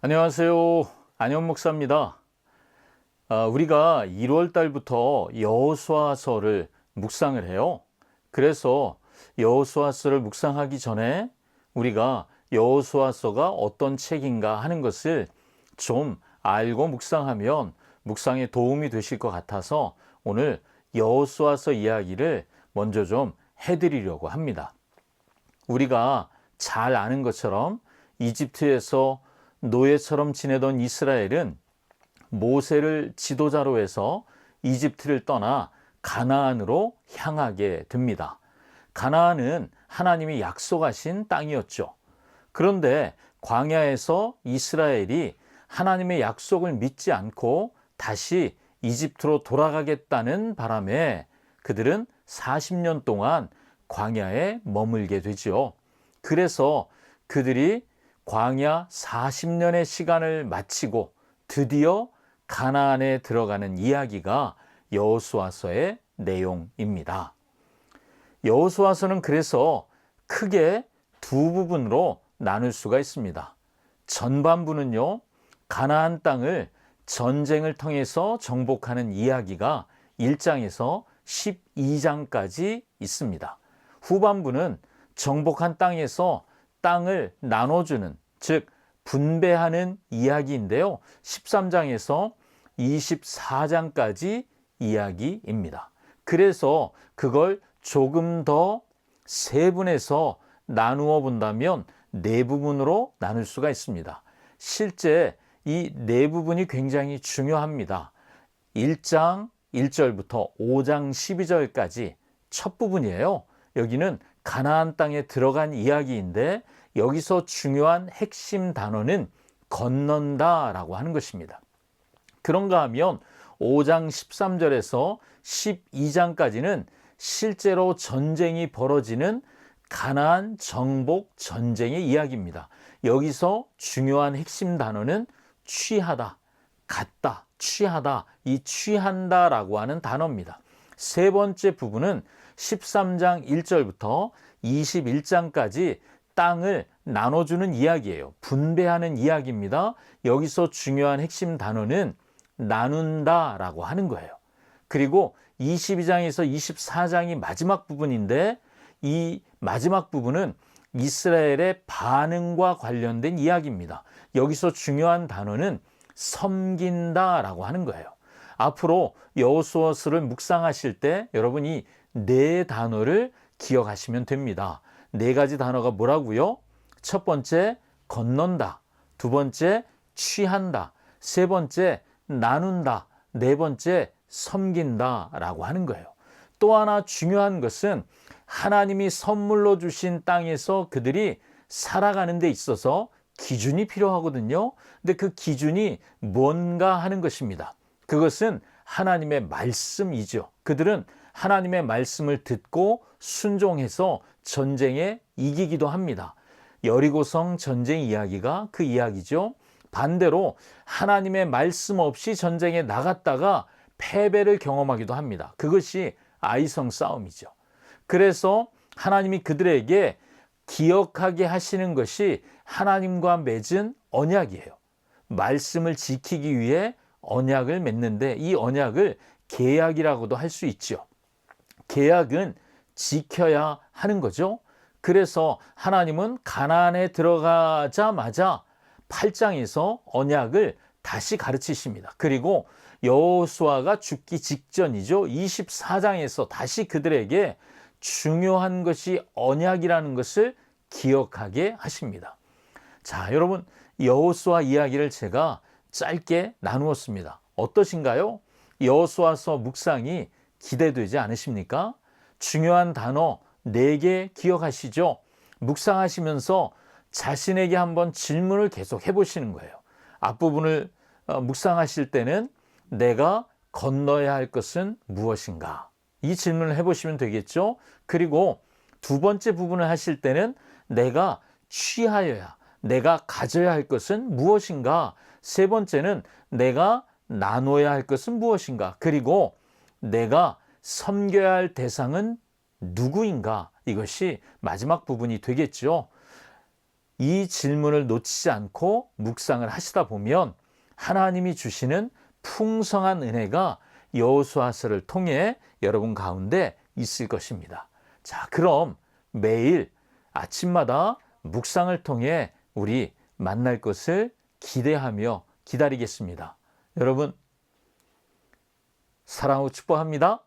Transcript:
안녕하세요. 안현 목사입니다. 우리가 1월 달부터 여호수아서를 묵상을 해요. 그래서 여호수아서를 묵상하기 전에 우리가 여호수아서가 어떤 책인가 하는 것을 좀 알고 묵상하면 묵상에 도움이 되실 것 같아서 오늘 여호수아서 이야기를 먼저 좀 해드리려고 합니다. 우리가 잘 아는 것처럼 이집트에서 노예처럼 지내던 이스라엘은 모세를 지도자로 해서 이집트를 떠나 가나안으로 향하게 됩니다. 가나안은 하나님이 약속하신 땅이었죠. 그런데 광야에서 이스라엘이 하나님의 약속을 믿지 않고 다시 이집트로 돌아가겠다는 바람에 그들은 40년 동안 광야에 머물게 되죠. 그래서 그들이 광야 40년의 시간을 마치고 드디어 가나안에 들어가는 이야기가 여호수아서의 내용입니다. 여호수아서는 그래서 크게 두 부분으로 나눌 수가 있습니다. 전반부는요, 가나안 땅을 전쟁을 통해서 정복하는 이야기가 1장에서 12장까지 있습니다. 후반부는 정복한 땅에서 땅을 나눠주는, 즉 분배하는 이야기인데요. 13장에서 24장까지 이야기입니다. 그래서 그걸 조금 더 세분해서 나누어 본다면 네 부분으로 나눌 수가 있습니다. 실제 이 네 부분이 굉장히 중요합니다. 1장 1절부터 5장 12절까지 첫 부분이에요. 여기는 가나안 땅에 들어간 이야기인데 여기서 중요한 핵심 단어는 건넌다라고 하는 것입니다. 그런가 하면 5장 13절에서 12장까지는 실제로 전쟁이 벌어지는 가나안 정복 전쟁의 이야기입니다. 여기서 중요한 핵심 단어는 취하다, 갖다, 취하다, 이 취한다라고 하는 단어입니다. 세 번째 부분은 13장 1절부터 21장까지 땅을 나눠주는 이야기예요. 분배하는 이야기입니다. 여기서 중요한 핵심 단어는 나눈다라고 하는 거예요. 그리고 22장에서 24장이 마지막 부분인데 이 마지막 부분은 이스라엘의 반응과 관련된 이야기입니다. 여기서 중요한 단어는 섬긴다라고 하는 거예요. 앞으로 여호수아서를 묵상하실 때 여러분이 네 단어를 기억하시면 됩니다. 네 가지 단어가 뭐라고요? 첫 번째, 건넌다. 두 번째, 취한다. 세 번째, 나눈다. 네 번째, 섬긴다라고 하는 거예요. 또 하나 중요한 것은 하나님이 선물로 주신 땅에서 그들이 살아가는 데 있어서 기준이 필요하거든요. 근데 그 기준이 뭔가 하는 것입니다. 그것은 하나님의 말씀이죠. 그들은 하나님의 말씀을 듣고 순종해서 전쟁에 이기기도 합니다. 여리고성 전쟁 이야기가 그 이야기죠. 반대로 하나님의 말씀 없이 전쟁에 나갔다가 패배를 경험하기도 합니다. 그것이 아이성 싸움이죠. 그래서 하나님이 그들에게 기억하게 하시는 것이 하나님과 맺은 언약이에요. 말씀을 지키기 위해 언약을 맺는데 이 언약을 계약이라고도 할 수 있죠. 계약은 지켜야 하는 거죠. 그래서 하나님은 가나안에 들어가자마자 8장에서 언약을 다시 가르치십니다. 그리고 여호수아가 죽기 직전이죠. 24장에서 다시 그들에게 중요한 것이 언약이라는 것을 기억하게 하십니다. 자, 여러분, 여호수아 이야기를 제가 짧게 나누었습니다. 어떠신가요? 여호수아서 묵상이 기대되지 않으십니까? 중요한 단어 4개 기억하시죠? 묵상하시면서 자신에게 한번 질문을 계속 해보시는 거예요. 앞부분을 묵상하실 때는 내가 건너야 할 것은 무엇인가? 이 질문을 해보시면 되겠죠? 그리고 두 번째 부분을 하실 때는 내가 취하여야, 내가 가져야 할 것은 무엇인가? 세 번째는 내가 나눠야 할 것은 무엇인가? 그리고 내가 섬겨야 할 대상은 누구인가? 이것이 마지막 부분이 되겠죠. 이 질문을 놓치지 않고 묵상을 하시다 보면 하나님이 주시는 풍성한 은혜가 여호수아서를 통해 여러분 가운데 있을 것입니다. 자, 그럼 매일 아침마다 묵상을 통해 우리 만날 것을 기대하며 기다리겠습니다. 여러분, 사랑하고 축복합니다.